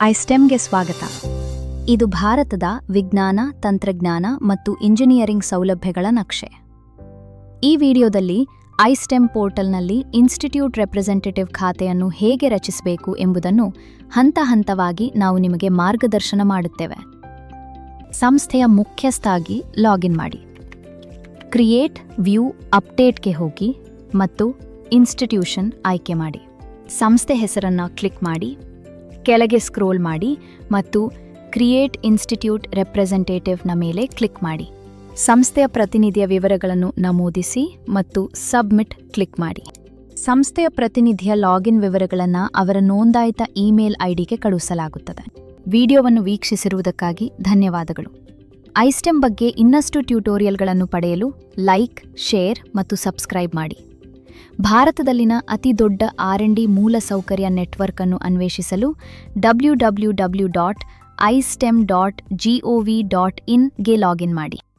ಐಸ್ಟೆಮ್ಗೆ ಸ್ವಾಗತ. ಇದು ಭಾರತದ ವಿಜ್ಞಾನ, ತಂತ್ರಜ್ಞಾನ ಮತ್ತು ಇಂಜಿನಿಯರಿಂಗ್ ಸೌಲಭ್ಯಗಳ ನಕ್ಷೆ. ಈ ವಿಡಿಯೋದಲ್ಲಿ ಐಸ್ಟೆಮ್ ಪೋರ್ಟಲ್ನಲ್ಲಿ ಇನ್ಸ್ಟಿಟ್ಯೂಟ್ ರೆಪ್ರೆಸೆಂಟೇಟಿವ್ ಖಾತೆಯನ್ನು ಹೇಗೆ ರಚಿಸಬೇಕು ಎಂಬುದನ್ನು ಹಂತ ಹಂತವಾಗಿ ನಾವು ನಿಮಗೆ ಮಾರ್ಗದರ್ಶನ ಮಾಡುತ್ತೇವೆ. ಸಂಸ್ಥೆಯ ಮುಖ್ಯಸ್ಥಾಗಿ ಲಾಗಿನ್ ಮಾಡಿ. ಕ್ರಿಯೇಟ್ ವ್ಯೂ ಅಪ್ಡೇಟ್ಗೆ ಹೋಗಿ ಮತ್ತು ಇನ್ಸ್ಟಿಟ್ಯೂಷನ್ ಆಯ್ಕೆ ಮಾಡಿ. ಸಂಸ್ಥೆ ಹೆಸರನ್ನು ಕ್ಲಿಕ್ ಮಾಡಿ, ಕೆಳಗೆ ಸ್ಕ್ರೋಲ್ ಮಾಡಿ ಮತ್ತು ಕ್ರಿಯೇಟ್ ಇನ್ಸ್ಟಿಟ್ಯೂಟ್ ರೆಪ್ರೆಸೆಂಟೇಟಿವ್ನ ಮೇಲೆ ಕ್ಲಿಕ್ ಮಾಡಿ. ಸಂಸ್ಥೆಯ ಪ್ರತಿನಿಧಿಯ ವಿವರಗಳನ್ನು ನಮೂದಿಸಿ ಮತ್ತು ಸಬ್ಮಿಟ್ ಕ್ಲಿಕ್ ಮಾಡಿ. ಸಂಸ್ಥೆಯ ಪ್ರತಿನಿಧಿಯ ಲಾಗಿನ್ ವಿವರಗಳನ್ನು ಅವರ ನೋಂದಾಯಿತ ಇಮೇಲ್ ಐಡಿಗೆ ಕಳುಹಿಸಲಾಗುತ್ತದೆ. ವಿಡಿಯೋವನ್ನು ವೀಕ್ಷಿಸಿರುವುದಕ್ಕಾಗಿ ಧನ್ಯವಾದಗಳು. ಐಸ್ಟೆಮ್ ಬಗ್ಗೆ ಇನ್ನಷ್ಟು ಟ್ಯುಟೋರಿಯಲ್ಗಳನ್ನು ಪಡೆಯಲು ಲೈಕ್, ಶೇರ್ ಮತ್ತು ಸಬ್ಸ್ಕ್ರೈಬ್ ಮಾಡಿ. ಭಾರತದಲ್ಲಿನ ಅತಿ ದೊಡ್ಡ R&D ಮೂಲಸೌಕರ್ಯ ನೆಟ್ವರ್ಕ್ ಅನ್ನು ಅನ್ವೇಷಿಸಲು www.istem.gov.in ಗೆ ಲಾಗಿನ್ ಮಾಡಿ.